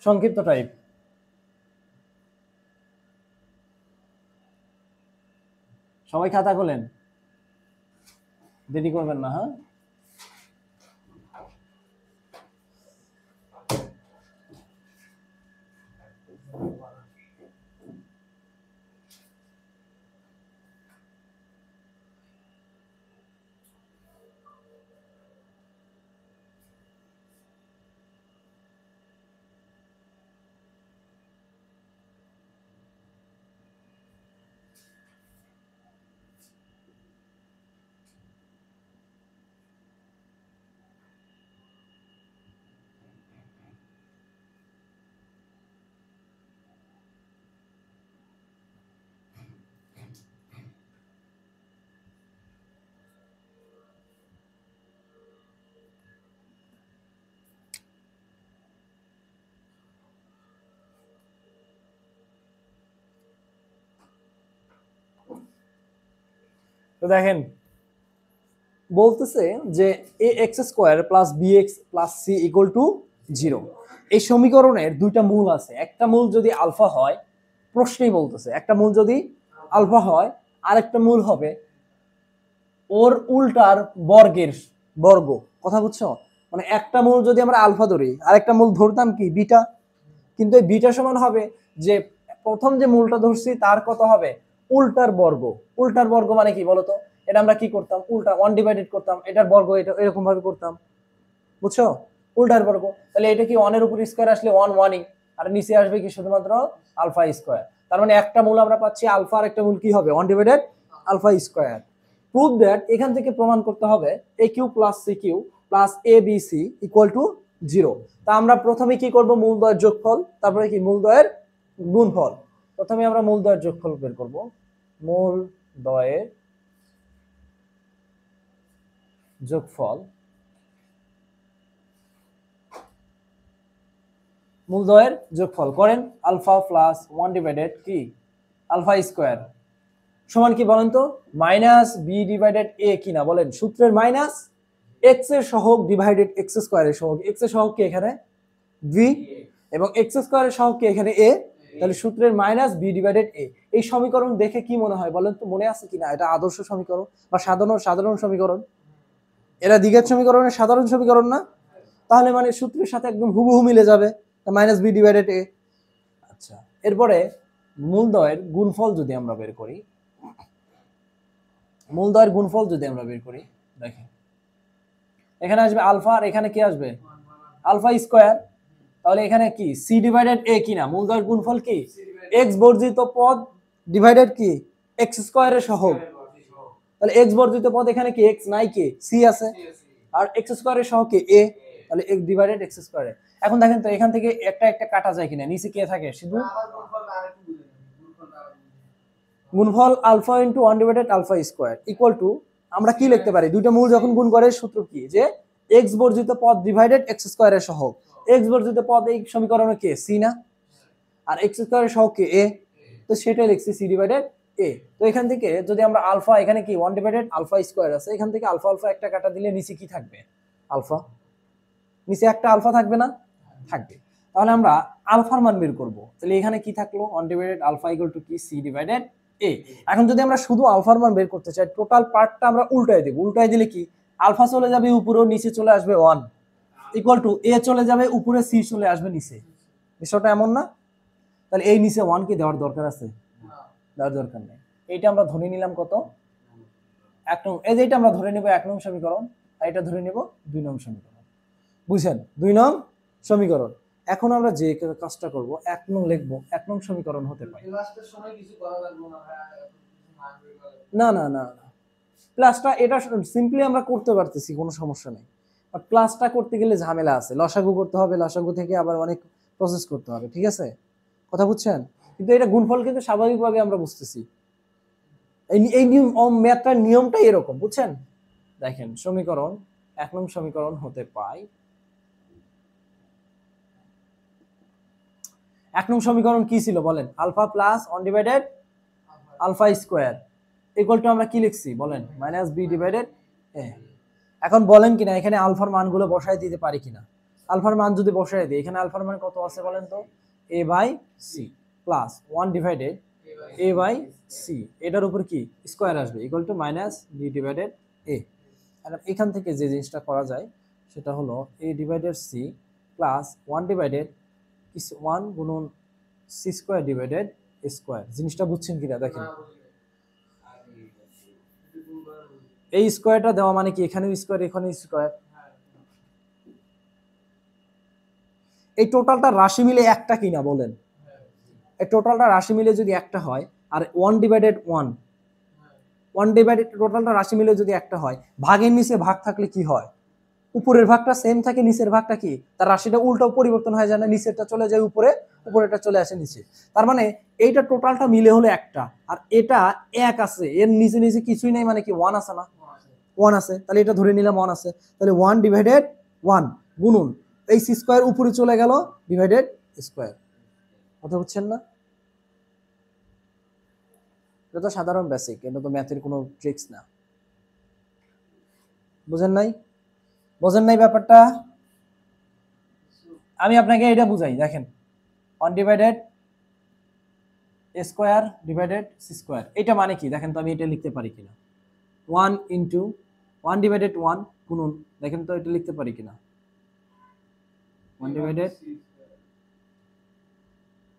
সংক্ষিপ্ত টাইপ। সবাই খাতা খোলেন, দেরি করবেন না। হ্যাঁ, তো দেখেন বলতেছে যে ax² plus bx plus c equal to 0। এই সমীকরণের দুইটা মূল আছে, একটা মূল যদি আলফা হয়, প্রশ্নেই বলতেছে একটা মূল যদি আলফা হয়, আরেকটা মূল হবে ওর উল্টার বর্গের বর্গ। কথা বুঝছো? মানে একটা মূল যদি আমরা আলফা ধরি, আরেকটা মূল ধরতাম কি বিটা, কিন্তু এই বিটা সমান হবে যে প্রথম যে মূলটা ধরছি তার কত হবে উল্টার বর্গ। উল্টার বর্গ মানে কি বলতো? এটা আমরা কি করতাম, উল্টা 1 ডিভাইডেড করতাম, এটার বর্গ এটা এরকম ভাবে করতাম, বুঝছো? উল্টার বর্গ। তাহলে এটা কি 1 এর উপর স্কয়ার আসলে 1 1ই, আর নিচে আসবে কি শুধুমাত্র আলফা স্কয়ার। তার মানে একটা মূল আমরা পাচ্ছি আলফা, আর একটা মূল কি হবে 1 divided alpha square. Prove that, এখান থেকে প্রমাণ করতে হবে AQ plus CQ plus ABC equal to 0। তা আমরা প্রথমে কি করব, মূলদ্বয়ের যোগফল, তারপরে কি মূলদ্বয়ের গুণফল। প্রথমে আমরা মূলদ্বয়ের যোগফল বের করব। মূলদ্বয়ের যোগফল, মূলদ্বয়ের যোগফল করেন আলফা প্লাস 1 ডিভাইডেড কি আলফা স্কয়ার সমান কি বলেন তো মাইনাস বি ডিভাইডেড এ কিনা বলেন। সূত্রের মাইনাস এক্স এর সহগ ডিভাইডেড এক্স স্কয়ারের সহগ। এক্স এর সহগ কি এখানে ভি এবং এক্স স্কয়ারের সহগ কি এখানে এ। তাহলে সূত্রের মাইনাস বি ডিভাইডেড এ। এই সমীকরণ দেখে কি মনে হয় বলেন তো, মনে আছে কিনা এটা আদর্শ সমীকরণ বা সাধারণ সমীকরণ? এরা দ্বিঘাত সমীকরণের সাধারণ সমীকরণ না? তাহলে মানে সূত্রের সাথে একদম হুবহু মিলে যাবে, মাইনাস বি ডিভাইডেড এ। আচ্ছা, এরপরে মূলদ্বয়ের গুণফল যদি আমরা বের করি, মূলদ্বয়ের গুণফল যদি আমরা বের করি, দেখেন এখানে আসবে আলফা আর এখানে কি আসবে আলফা স্কয়ার। তাহলে এখানে কি সি ডিভাইডেড এ কিনা, মূলদ্বয়ের গুণফল কি এক্স বর্জিত পদ ডিভাইডেড কি এক্স স্কয়ারের সহগ। তাহলে এক্স বর্জিত পদ এখানে কি এক্স নাই, কি সি আছে, আর এক্স স্কয়ারের সহগ কি এ। তাহলে এক্স ডিভাইডেড এক্স স্কয়ার। এখন দেখেন তো এখান থেকে একটা একটা কাটা যায় কিনা, নিচে কে থাকে শুধু গুণফল alpha into 1 divided alpha square equal to, আমরা কি লিখতে পারি দুইটা মূল যখন গুণ করে সূত্র কি যে এক্স বর্জিত পদ ডিভাইডেড এক্স স্কয়ারের সহগ। এক্স বর্জিত পদ এই সমীকরণে কে সি না, আর এক্স স্কয়ারের সহগ কে এ, তো সেটাই লিখছি সি ডিভাইডেড এ। তো এখান থেকে যদি আমরা আলফা, এখানে কি 1 ডিভাইডেড আলফা স্কয়ার আছে, এখান থেকে আলফা আলফা একটা কাটা দিলে নিচে কি থাকবে আলফা, নিচে একটা আলফা থাকবে না, থাকবে। তাহলে আমরা আলফার মান বের করব। তাহলে এখানে কি থাকলো 1 ডিভাইডেড আলফা ইকুয়াল টু কি সি ডিভাইডেড এ। এখন যদি আমরা শুধু আলফার মান বের করতে চাই, টোটাল পার্টটা আমরা উল্টায় দেব। উল্টায় দিলে কি আলফা চলে যাবে উপরে, নিচে চলে আসবে 1 ইকুয়াল টু এ চলে যাবে উপরে, সি চলে আসবে নিচে। বিষয়টা এমন না? তাহলে এই নিচে 1 কি দেওয়ার দরকার আছে? দেওয়ার দরকার নেই। এইটা আমরা ধরে নিলাম কত 1 নং। এই যে এটা আমরা ধরে নেব 1 নং সমীকরণ, আর এটা ধরে নেব 2 নং সমীকরণ। বুঝছেন? 2 নং সমীকরণ। এখন আমরা যে কাজটা করব 1 নং লিখব, 1 নং সমীকরণ হতে পারে। ক্লাসের সময় কিছু করা লাগবে না? না না না, ক্লাসটা এটা সিম্পলি আমরা করতে পারতেছি, কোনো সমস্যা নেই। আর ক্লাসটা করতে গেলে ঝামেলা আছে, লসাগু করতে হবে, লসাগু থেকে আবার অনেক প্রসেস করতে হবে, ঠিক আছে? কথা বুঝছেন? কিন্তু এটা গুণফল কিন্তু স্বাভাবিকভাবে আমরা বুঝতেছি। এই নিয়ম, ম্যাথটার নিয়মটাই এরকম, বুঝছেন? দেখেন সমীকরণ 1 নং সমীকরণ হতে পাই, 1 নং সমীকরণ কি ছিল বলেন? Alpha plus 1 divided alpha square equal to আমরা কি লিখছি বলেন মাইনাস বি ডিভাইডেড এ। এখন বলেন কিনা এখানে আলফার মানগুলো বসায় দিতে পারি কিনা? আলফার মান যদি বসাই দিই, এখানে আলফার মান কত আছে বলেন তো, a by C plus 1 divided a by C, এটার উপর কি স্কয়ার আসবে equal to minus b divided a। আর এখান থেকে যে জিনিসটা করা যায় সেটা হলো a divided c plus 1 divided 1 গুণন c square divided a square. জিনিসটা বুঝছেন কিনা দেখেন, এই স্কয়ারটা দেওয়া মানে কি এখানেও স্কয়ার এখানেও স্কয়ার, এই টোটালটা রাশি মিলে একটা কিনা বলেন, এই টোটালটা রাশি মিলে যদি একটা হয় আর 1 ডিভাইডেড 1 ডিভাইডেড টোটালটা রাশি মিলে যদি একটা হয়, ভাগের নিচে ভাগ থাকলে কি হয়, উপরের ভাগটা সেম থাকে নিচের ভাগটা কি তার রাশিটা উল্টো পরিবর্তন হয়ে যায় না, নিচেরটা চলে যায় উপরে, উপরেরটা চলে আসে নিচে। তার মানে এইটা টোটালটা মিলে হলো একটা আর এটা এক আছে, এর নিচে নিচে কিছুই নাই মানে কি 1 আছে না, 1 আছে, তাহলে এটা ধরে নিলাম 1 আছে, তাহলে 1 ডিভাইডেড 1 গুণন এই সি স্কয়ার উপরে চলে গেল ডিভাইডেড স্কয়ার। কথা বুঝছেন না? এটা তো সাধারণ বেসিক, এটা তো ম্যাথের কোনো ট্রিক্স না। বুঝেন নাই? বোঝেন নাই ব্যাপারটা? আমি আপনাকে এটা বুঝাই, দেখেন 1 divided a square divided c square, এটা মানে কি দেখেন তো, আমি এটা লিখতে পারি কিনা, 1 ইনটু 1 ডিভাইডেড 1 গুণন, দেখেন তো এটা লিখতে পারি কিনা, 1 ডিভাইডেড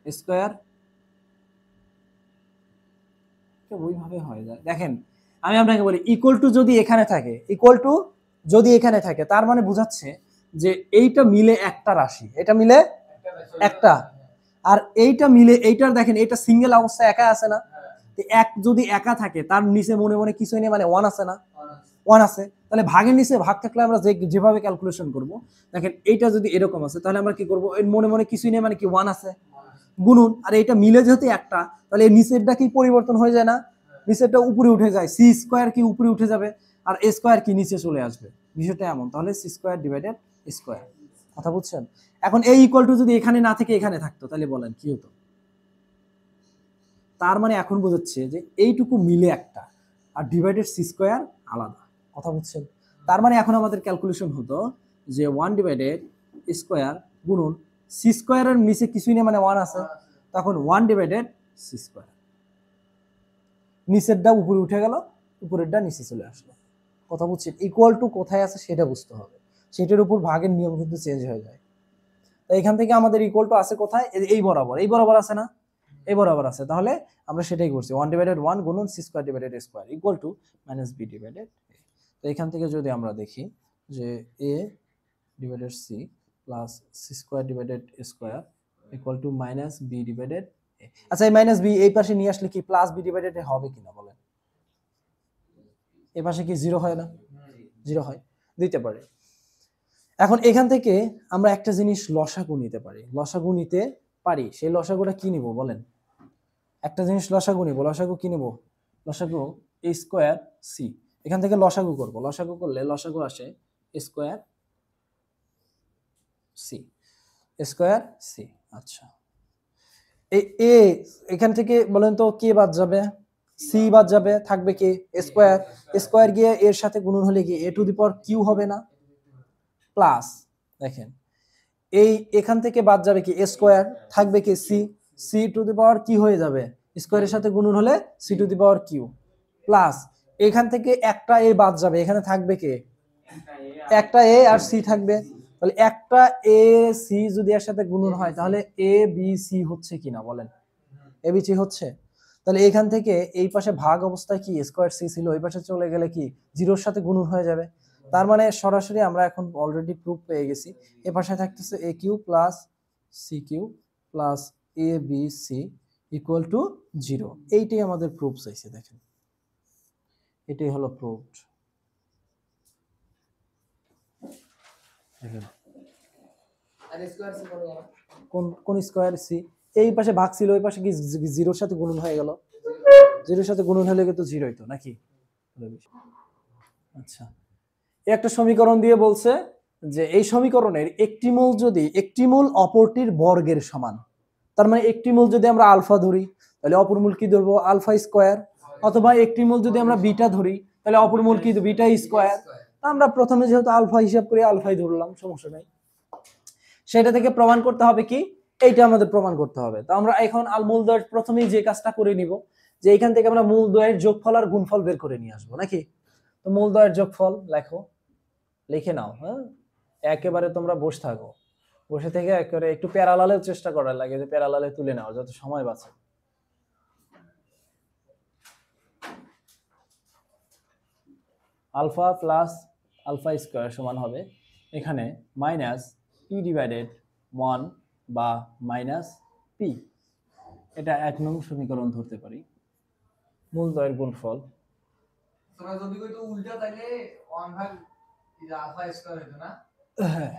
a স্কয়ার, ওইভাবে হয় যায়। দেখেন আমি আপনাকে বলি ইকুয়াল টু যদি এখানে থাকে, ইকুয়াল টু যদি এখানে থাকে তার মানে বোঝাচ্ছে যে এইটা মিলে একটা রাশি, এটা মিলে একটা, আর এইটা মিলে এইটার দেখেন এটা সিঙ্গেল অবস্থা একা আছে না, এক যদি একা থাকে তার নিচে মনে মনে কিছুই নেই মানে 1 আছে না, 1 আছে, তাহলে ভাগের নিচে ভাগ থাকলে আমরা যেভাবে ক্যালকুলেশন করব, দেখেন এইটা যদি এরকম আছে তাহলে আমরা কি করব, এর মনে মনে কিছুই নেই মানে কি 1 আছে গুণন, আর এটা মিলে যেহেতু একটা তাহলে এই নিচেরটা কি পরিবর্তন হয়ে যায় না, নিচেরটা উপরে উঠে যায়, সি স্কয়ার কি উপরে উঠে যাবে আর এ স্কয়ার কি নিচে চলে আসবে, বিষয়টা এমন। তাহলে সি স্কয়ার ডিভাইডেড স্কয়ার। কথা বুঝছেন? এখন এই ইকুয়াল টু যদি এখানে না থেকে এখানে থাকতো তাহলে বলেন কি হতো? তার মানে এখন বোঝাচ্ছে যে এইটুকু মিলে একটা আর ডিভাইডেড সি স্কয়ার আলাদা। কথা বুঝছেন? তার মানে এখন আমাদের ক্যালকুলেশন হতো যে 1 ডিভাইডেড স্কয়ার গুণন সি স্কয়ারের নিচে কিছুই নেই মানে 1 আছে, তখন 1 ডিভাইডেড সি স্কয়ার, নিচেরটা উপরে উঠে গেল উপরেরটা নিচে চলে আসলো। কথা বুঝছেন? ইকুয়াল টু কোথায় আছে সেটা বুঝতে হবে, সেটার উপর ভাগের নিয়ম কিন্তু চেঞ্জ হয়ে যায়। তো এখান থেকে আমাদের ইকুয়াল টু আছে কোথায়, এই বরাবর, এই বরাবর আছে না, এই বরাবর আছে, তাহলে আমরা সেটাই করছি 1 ডিভাইডেড 1 গুণন C square divided a square equal to minus b divided a। তো এখান থেকে যদি আমরা দেখি যে a divided c plus C square divided a square equal to minus b divided a। আচ্ছা এই মাইনাস b এই পাশে নিয়ে আসলে কি প্লাস b ডিভাইডেড a হবে কিনা বলেন? এই পাশে কি 0 হয় না? 0 হয়, দিতে পারে। এখন এখান থেকে আমরা একটা জিনিস লসাগু নিতে পারি, লসাগু নিতে পারি, সেই লসাগুটা কি নিব বলেন? একটা জিনিস লসাগু নিব, লসাগু কি নিব? লসাগু a স্কয়ার c, এখান থেকে লসাগু করব, লসাগু করলে লসাগু আসে a square c, a square c। আচ্ছা এই a এখান থেকে বলেন তো কে বাদ যাবে, c বাদ যাবে, থাকবে কি a স্কয়ার, a স্কয়ার গিয়ে এর সাথে গুণন হলে কি a two the power q হবে না, প্লাস দেখেন এই এখান থেকে বাদ যাবে কি a স্কয়ার, থাকবে কি c, c টু দি পাওয়ার কি হয়ে যাবে, স্কয়ারের সাথে গুণন হলে c two the power q, plus এখান থেকে একটা a বাদ যাবে, এখানে থাকবে কি একটা a আর c থাকবে, তাহলে একটা a c যদি এর সাথে গুণন হয় তাহলে a b c হচ্ছে কিনা বলেন? a b c হচ্ছে। তাহলে এখান থেকে এই পাশে ভাগ অবস্থায় কি স্কয়ার c ছিল, ওই পাশে চলে গেলে কি জিরোর সাথে গুণন হয়ে যাবে, তার মানে সরাসরি আমরা এখন অলরেডি প্রুফ পেয়ে গেছি, এ পাশে থাকতেছে a Q plus c Q plus a b c equal to 0। এইটাই আমাদের প্রুফ চাইছে, দেখেন এটাই হলো প্রুফড। কোন কোন স্কয়ার সি, এই পাশে ভাগ ছিল ওই পাশে কি জিরোর সাথে গুণন হয়ে গেল, জিরোর সাথে গুণন হলে কিন্তু 0 হইতো নাকি? আচ্ছা একটা সমীকরণ দিয়ে বলছে যে এই সমীকরণের একটি মূল যদি একটি মূল অপরটির বর্গের সমান, তার মানে একটি মূল যদি আমরা আলফা ধরি তাহলে অপর মূল কি ধরবো আলফা স্কয়ার, অথবা একটি মূল যদি আমরা বিটা ধরি তাহলে অপর মূল কি বিটা স্কয়ার। আমরা প্রথমে যেহেতু আলফা হিসাব করে আলফাই ধরলাম, সমস্যা নাই। সেটা থেকে প্রমাণ করতে হবে কি, এইটা আমাদের প্রমাণ করতে হবে। তো আমরা এখন আল মূলদ্বয়ের প্রথমেই যে কাজটা করে নিব, যে এখান থেকে আমরা মূলদ্বয়ের যোগফল আর গুণফল বের করে নিয়ে আসবো নাকি। তো মূলদ্বয়ের যোগফল লেখো, লিখে নাও। হ্যাঁ, একেবারে তোমরা বসে থাকো, বসে থেকে একেবারে একটু প্যারালালেও চেষ্টা করার লাগে, যে প্যারালালে তুলে নাও যত সময় বাঁচে। আলফা প্লাস আলফা স্কোয়ার সমান হবে এখানে মাইনাস পি ডিভাইডেড 1 বা মাইনাস পি। এটা 1 নং সমীকরণ ধরতে পারি। মূলদ্বয়ের গুণফল তোমরা যদি কইতো উল্টা তাইলে 1 ভাগ আলফা স্কয়ার হইতো না। হ্যাঁ,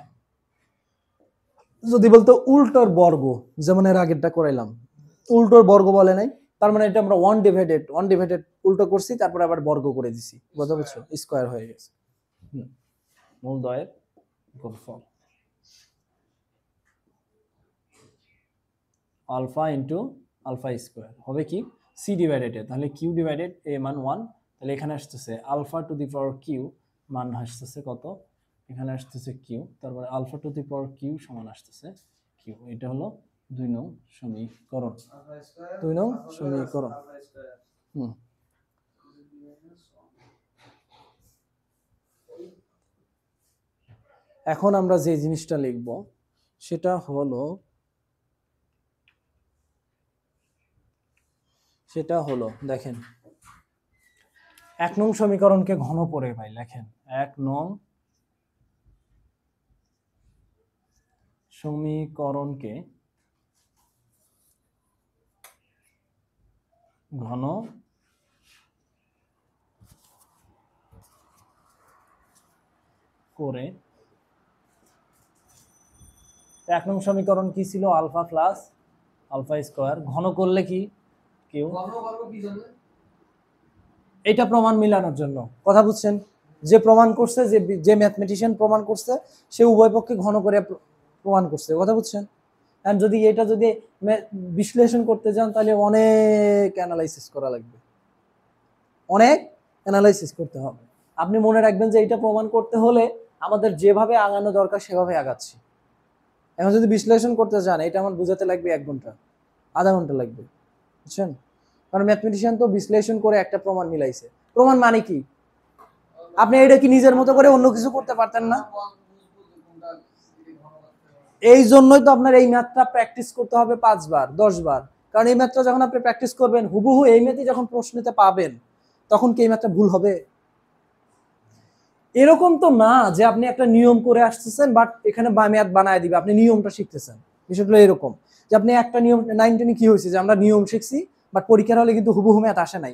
যদি বলতো উল্টোর বর্গ, যেমন এর আগেরটা করাইলাম, উল্টোর বর্গ বলে নাই, তার মানে এটা আমরা 1 ডিভাইডেড উল্টো করছি, তারপর আবার বর্গ করে দিছি, বুঝতে পারছো, স্কয়ার হয়ে গেছে। মূলদ্বয়ের গুণফল আলফা ইনটু আলফা স্কয়ার হবে কি সি ডিভাইডেড এ, তাহলে কিউ ডিভাইডেড এ মান 1, তাহলে এখানে আসতেছে alpha to the power Q মান আসতেছে কত, এখানে আসতেছে কিউ, তারপরে alpha to the power Q সমান আসতেছে কিউ। এটা হলো 2 নং সমীকরণ। 2 নং সমীকরণ। এখন আমরা যে জিনিসটা লিখব সেটা হলো দেখেন 1 নং সমীকরণকে ঘন করে ভাই লেখেন 1 নং সমীকরণকে ঘন করে। 1 নং সমীকরণ কি ছিল, আলফা প্লাস আলফা স্কয়ার, ঘন করলে কি কিউ, ঘন করব কি জন্য, এটা প্রমাণ মিলানোর জন্য, কথা বুঝছেন, যে প্রমাণ করছে, যে ম্যাথমেটিশিয়ান প্রমাণ করছে সে উভয় পক্ষে ঘন করে প্রমাণ করছে, কথা বুঝছেন। এন্ড যদি এটা যদি বিশ্লেষণ করতে যান তাহলে অনেক অ্যানালাইসিস করা লাগবে, অনেক অ্যানালাইসিস করতে হবে। আপনি মনে রাখবেন যে এটা প্রমাণ করতে হলে আমাদের যেভাবে আগানো দরকার সেভাবে আগাচ্ছি। এখন যদি বিশ্লেষণ করতে যান এটা আমার বুঝাতে লাগবে 1 ঘন্টা, আধা ঘন্টা লাগবে, বুঝছেন। কারণ ম্যাথমেটিশিয়ান তো বিশ্লেষণ করে একটা প্রমাণ মিলাইছে। প্রমাণ মানে কি, আপনি এটা কি নিজের মতো করে অন্য কিছু করতে পারতেন না? এই জন্যই তো আপনার এই ম্যাথটা প্র্যাকটিস করতে হবে 5 বার 10 বার। কারণ এই ম্যাথটা যখন আপনি প্র্যাকটিস করবেন হুবহু এই ম্যাথই যখন প্রশ্নতে পাবেন তখন কি এই ম্যাথটা ভুল হবে? এরকম তো না যে আপনি একটা নিয়ম করে আসতেছেন বাট এখানে ম্যাথ বানায় দিবে, আপনি নিয়মটা শিখতেছেন। বিষয়টা এরকম যে আপনি একটা নিয়ম 9-10 কি হয়েছে যে আমরা নিয়ম শিখছি বাট পরীক্ষার হলে কিন্তু হুবহু ম্যাথ আসে নাই,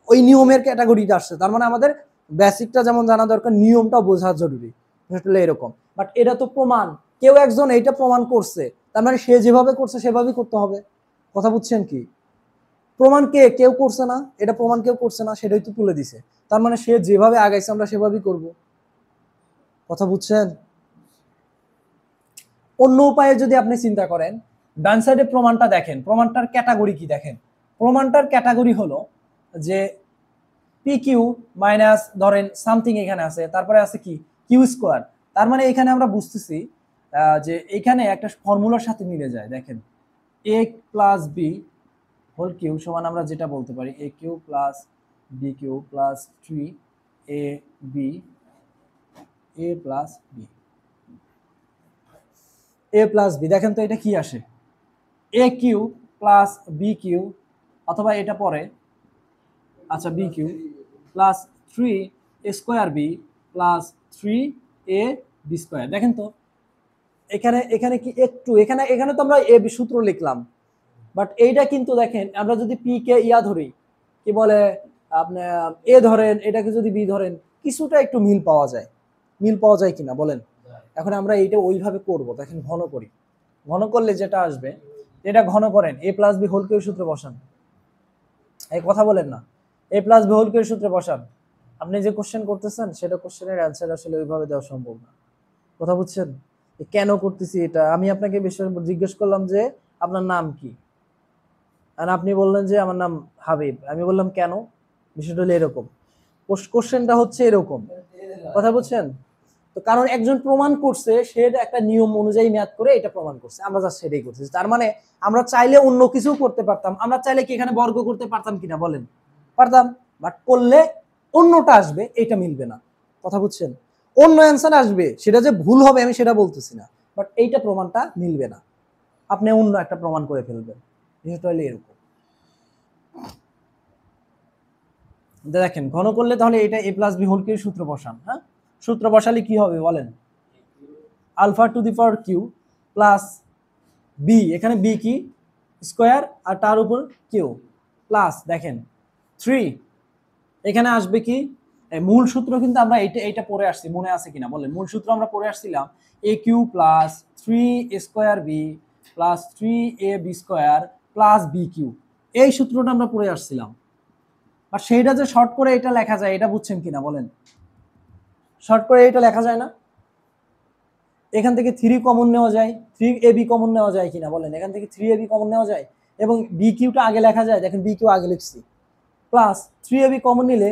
ওই নিয়মের ক্যাটাগরিতে আসছে। তার মানে আমাদের বেসিকটা যেমন জানা দরকার, নিয়মটাও বোঝা জরুরি, বিষয়টা এরকম। বাট এটা তো প্রমাণ, কেউ একজন এইটা প্রমাণ করছে, তার মানে সে যেভাবে করছে সেভাবেই করতে হবে, কথা বুঝছেন কি। প্রমাণ কেউ করছে না, এটা প্রমাণ কেউ করছে না, সেটাই তো তুলে দিছে, তার মানে সে যেভাবে আগাইছে আমরা সেভাবেই করব, কথা বুঝছেন। অন্য উপায়ে যদি আপনি চিন্তা করেন, ডান সাইডে প্রমাণটা দেখেন, প্রমাণটার ক্যাটাগরি কি দেখেন, প্রমাণটার ক্যাটাগরি হলো যে পি কিউ মাইনাস ধরেন সামথিং এখানে আছে, তারপরে আছে কি কিউ স্কোয়ার। তার মানে এখানে আমরা বুঝতেছি যে এখানে একটা ফর্মুলার সাথে মিলে যায়। দেখেন a plus B whole cube সমান আমরা যেটা বলতে পারি a cube plus b cube plus 3 a b a plus b, a plus b. দেখেন তো এটা কি আসে, a cube plus b cube, অথবা এটা পরে আচ্ছা b cube plus 3 a square b plus 3 a b square. দেখেন তো এখানে কি একটু এখানে তো আমরা এ বি সূত্র লিখলাম, বাট এইটা কিন্তু দেখেন আমরা যদি পি কে ইয়া ধরি, কি বলে আপনি এ ধরেন, এটাকে যদি বি ধরেন, কিছুটা একটু মিল পাওয়া যায় কিনা বলেন। এখন আমরা এইটা ওইভাবে করব, দেখেন ঘন করি, ঘন করলে যেটা আসবে, এটা ঘন করেন এ প্লাস বি হোল কিউব সূত্রে বসান, এই কথা বলেন না, এ প্লাস বি হোল কিউব সূত্রে বসান। আপনি যে কোশ্চেন করতেছেন সেটা কোশ্চেনের অ্যান্সার আসলে ওইভাবে দেওয়া সম্ভব না, কথা বুঝছেন। কেন করতেছি এটা, আমি আপনাকে বিষয় জিজ্ঞেস করলাম যে আপনার নাম কি, আর আপনি বললেন যে আমার নাম হাবিব, আমি বললাম কেন, বিষয়টা হলো এরকম, কোশ্চেনটা হচ্ছে এরকম, কথা বুঝছেন। তো কারণ একজন প্রমাণ করছে, সে একটা নিয়ম অনুযায়ী ম্যাথ করে এটা প্রমাণ করছে, আমরা জাস্ট সেটাই করছি। তার মানে আমরা চাইলে অন্য কিছু করতে পারতাম, আমরা চাইলে কি এখানে বর্গ করতে পারতাম কিনা বলেন, পারতাম, বাট করলে অন্যটা আসবে, এটা মিলবে না। কথা বুঝছেন? অন্য অ্যান্সার আসবে, সেটা যে ভুল হবে আমি সেটা বলতেছি না, বাট এইটা প্রমাণটা মিলবে না, আপনি অন্য একটা প্রমাণ করে ফেলবেন। বিষয়টা হলো এরকম। দেখেন ঘন করলে তাহলে এটা a plus B whole Q সূত্র বসান। হ্যাঁ, সূত্র বসালে কি হবে বলেন? Alpha to the power Q plus B, এখানে বি কি স্কোয়ার আর তার উপর কিউ প্লাস দেখেন 3, এখানে আসবে কি মূল সূত্র, কিন্তু আমরা এইটা পড়ে আসছি, মনে আছে কিনা বলেন? মূল সূত্র আমরা পড়ে আসছিলাম a cube plus 3 square b plus 3ab square plus b cube, এই সূত্রটা আমরা পড়ে আসছিলাম। আর সেইটা যে শর্ট করে এটা লেখা যায়, এটা বুঝছেন কিনা বলেন? শর্ট করে এটা লেখা যায় না? এখান থেকে 3 কমন নেওয়া যায়, 3ab কমন নেওয়া যায় কিনা বলেন? এখান থেকে 3ab কমন নেওয়া যায় এবং বি কিউটা আগে লেখা যায়, দেখেন বি কিউ আগে লিখছি, প্লাস 3ab কমন নিলে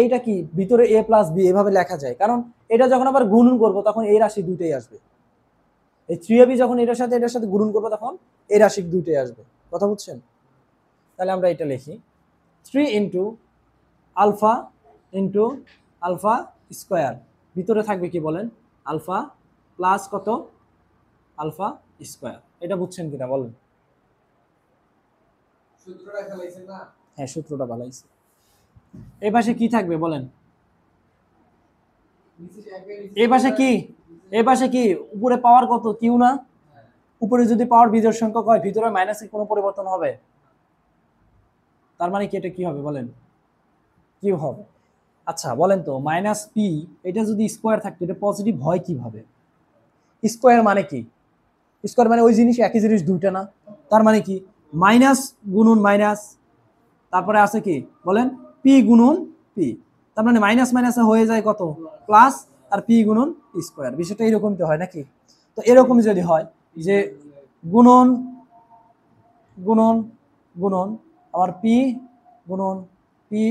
এইটা কি ভিতরে a প্লাস বি এভাবে লেখা যায়, কারণ এটা যখন আবার গুণন করব তখন এই রাশি দুইটাই আসবে। এই 3ab যখন এটার সাথে গুণন করব তখন এই রাশি দুইটাই আসবে। কথা বুঝছেন? তাহলে আমরা এটা লিখি 3 ইন্টু আলফা স্কোয়ার, ভিতরে থাকবে কি বলেন? আলফা প্লাস কত? Alpha square. এটা বুঝছেন কিনা বলেন? সূত্রটা খেলাইছেন না? হ্যাঁ, সূত্রটা বানাইছি। এই পাশে কি থাকবে বলেন? এই পাশে কি? এই পাশে কি? উপরে পাওয়ার কত? কিউ না? উপরে যদি পাওয়ার বিজোড় সংখ্যক হয়, ভিতরে মাইনাসে কোনো পরিবর্তন হবে? তার মানে কি এটা কি হবে বলেন? কিউ হবে। আচ্ছা বলেন তো, মাইনাস পি এটা যদি স্কোয়ার থাকতো, এটা পজিটিভ হয় কিভাবে? স্কোয়ার মানে কি? স্কোয়ার মানে ওই জিনিস, একই জিনিস দুইটা না? তার মানে কি মাইনাস গুণন মাইনাস, তারপরে আছে কি বলেন? পি গুণন পি, তার মানে মাইনাস মাইনাসে হয়ে যায় কত? প্লাস, আর পি গুণন স্কোয়ার। বিষয়টা এরকম তো হয় নাকি? তো এরকম যদি হয় যে গুণন গুণন গুণন আবার পি গুণন পি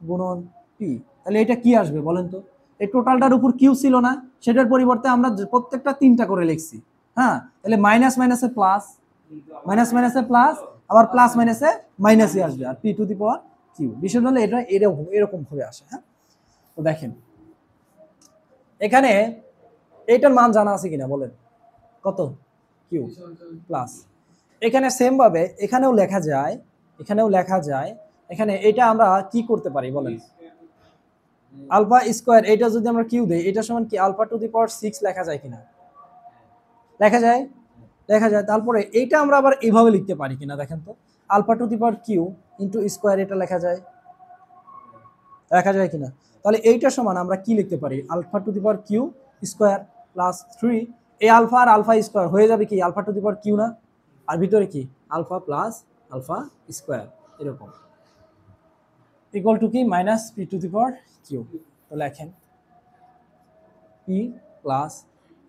গুণন পি, তাহলে এটা কি আসবে বলেন তো? এই টোটালটার উপর কিউ ছিল না, সেটার পরিবর্তে আমরা প্রত্যেকটা 3টা করে লিখছি। হ্যাঁ, তাহলে মাইনাস মাইনাসে প্লাস, মাইনাস মাইনাসে প্লাস, আবার প্লাস মাইনাসে মাইনাসই আসবে, আর p to the power q. বিষয় হলে এটা এরকম ভাবে আসে। হ্যাঁ, তো দেখেন এখানে এইটার মান জানা আছে কিনা বলেন? কত? কিউ প্লাস, এখানে সেম ভাবে এখানেও লেখা যায়, এখানে এটা আমরা কি করতে পারি বলেন? আলফা স্কোয়ার, এটা যদি আমরা কিউ দেই, এটা সমান কি আলফা টু দি পাওয়ার 6 লেখা যায় কিনা? লেখা যায়। তারপরে এইটা আমরা আবার এইভাবে লিখতে পারি কিনা দেখেন তো, alpha to the power Q into square, এটা লেখা যায় কিনা? তাহলে এইটা সমান আমরা কি লিখতে পারি? Alpha to the power Q square plus 3, এই আলফা আর আলফা স্কোয়ার হয়ে যাবে কি alpha to the power Q না? আর ভিতরে কি আলফা প্লাস আলফা স্কোয়ার, এরকম ইকুয়াল টু কি minus P to the power Q. তো লেখেন পি প্লাস,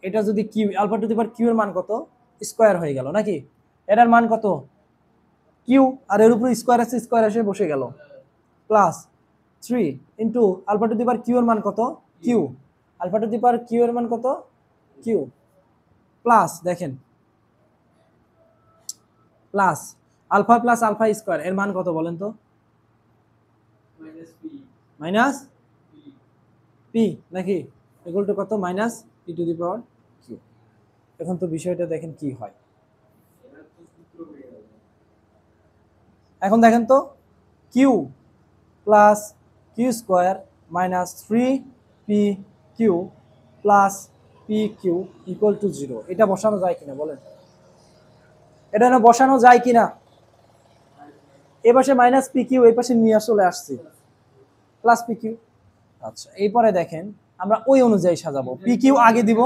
এটা যদি Q, alpha to the power Q এর মান কত? স্কোয়ার হয়ে গেল নাকি? এটার মান কত? কিউ, আর এর উপর স্কোয়ার আছে, স্কোয়ার এসে বসে গেল, plus 3 into alpha to the power Q এর মান কত? Q, alpha to the power Q এর মান কত? কিউ, প্লাস দেখেন plus alpha plus alpha square এর মান কত বলেন তো? মাইনাস পি নাকি? ইকুয়াল টু কত? Minus P to the power Q. এখন তো বিষয়টা দেখেন কি হয়। এখন দেখেন তো, Q plus Q square minus 3 P Q plus P Q equal to 0, এটা বসানো যায় কিনা বলেন? এটা না বসানো যায় কিনা? এই পাশে মাইনাস পি কিউ, এই পাশে নিয়ে চলে আসছি প্লাস পি কিউ। আচ্ছা, এরপরে দেখেন আমরা ওই অনুযায়ী সাজাবো, পি কিউ আগে দিব,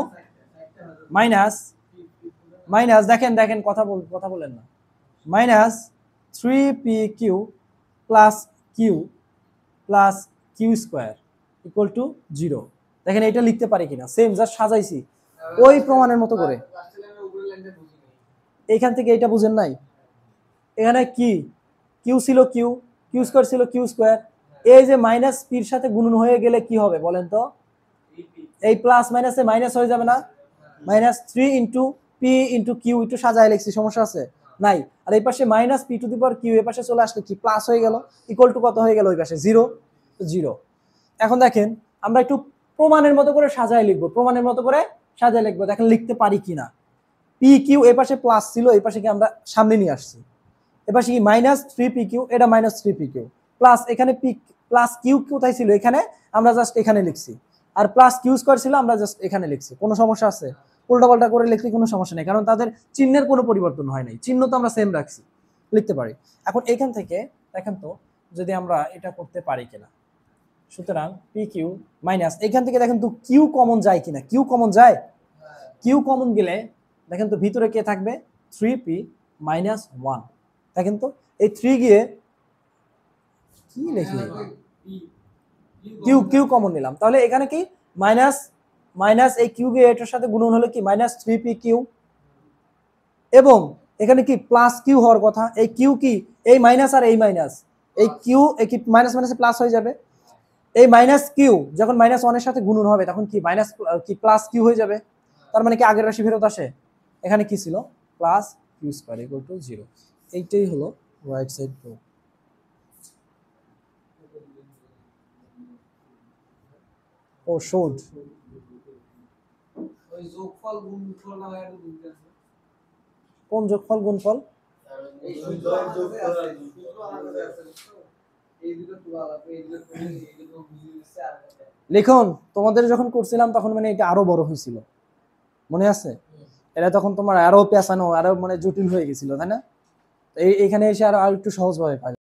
মাইনাস দেখেন কথা বলেন না, মাইনাস 3পি q plus Q square equal to 0। দেখেন এটা লিখতে পারি কিনা? সেম জাস্ট সাজাইছি ওই প্রমাণের মতো করে। এইখান থেকে এটা বুঝেন নাই? এখানে কি কিউ ছিল, কিউ স্কোয়ার ছিল, কিউ স্কোয়ার, এই যে মাইনাস পির সাথে গুণন হয়ে গেলে কি হবে বলেন তো? এই প্লাস মাইনাসে মাইনাস হয়ে যাবে না, minus 3 into P into Q, একটু সাজায় লিখছি, সমস্যা আছে নাই। আর এই পাশে minus P to the power Q, এই পাশে চলে আসলে কি প্লাস হয়ে গেল, ইকুয়াল টু কত হয়ে গেল ওই পাশে 0, 0। এখন দেখেন আমরা একটু প্রমাণের মতো করে সাজায় লিখবো, প্রমাণের মতো করে সাজায় লিখবো, দেখেন লিখতে পারি কিনা। পি কিউ এই পাশে প্লাস ছিল, এই পাশে কি আমরা সামনে নিয়ে আসছি, এ পাশে কি মাইনাস 3 পি কিউ, এটা মাইনাস 3 পি কিউ, প্লাস এখানে পি প্লাস কিউ কোথায় ছিল, এখানে আমরা জাস্ট এখানে লিখছি, আর প্লাস কিউ স্কয়ার ছিল আমরা জাস্ট এখানে লিখছি। কোনো সমস্যা আছে? উল্টাপাল্টা করে লিখলে কোনো সমস্যা নেই, কারণ তাদের চিহ্নের কোনো পরিবর্তন হয় নাই, চিহ্ন তো আমরা সেম রাখছি, লিখতে পারি। এখন এখান থেকে দেখেন তো যদি আমরা এটা করতে পারি কিনা। সুতরাং পি কিউ মাইনাস, এখান থেকে দেখেন তো কিউ কমন যায় কিনা, কিউ কমন যায়, কিউ কমন গেলে দেখেন তো ভিতরে কে থাকবে, 3p মাইনাস 1। দেখেন তো এই 3 গিয়ে কি লিখি, কিউ কিউ কমন নিলাম, তাহলে এখানে কি মাইনাস মাইনাস এই কিউ গিয়ে এটার সাথে গুণন হলে কি মাইনাস 3p কিউ, এবং এখানে কি প্লাস কিউ হওয়ার কথা, এই কিউ কি এই মাইনাস আর এই মাইনাস, এই কিউ এই কি মাইনাস মাইনাসে প্লাস হয়ে যাবে, এই মাইনাস কিউ যখন মাইনাস 1 এর সাথে গুণন হবে তখন কি মাইনাস কি প্লাস কিউ হয়ে যাবে, তার মানে কি আগের রাশি ফেরত আসে। এখানে কি ছিল plus Q square equal to 0। এইটাই হলো রাইট সাইড প্রুফ। ও শোড ওই যোগফল গুণফল না হয় একটু বুঝতে আছে। কোন যোগফল গুণফল, এই যোগফল এই দুটো পুরো আলাদা, এই দুটো তুমি এই দুটো বুঝিয়ে দিচ্ছে আর লিখুন তোমাদের যখন করছিলাম তখন মানে এটা আরো বড় হয়েছিল, মনে আছে? এটা তখন তোমার আরো পেছানো, আরো মানে জটিল হয়ে গেছিল, তাই না? এইখানে এসে আরো একটু সহজভাবে পাই।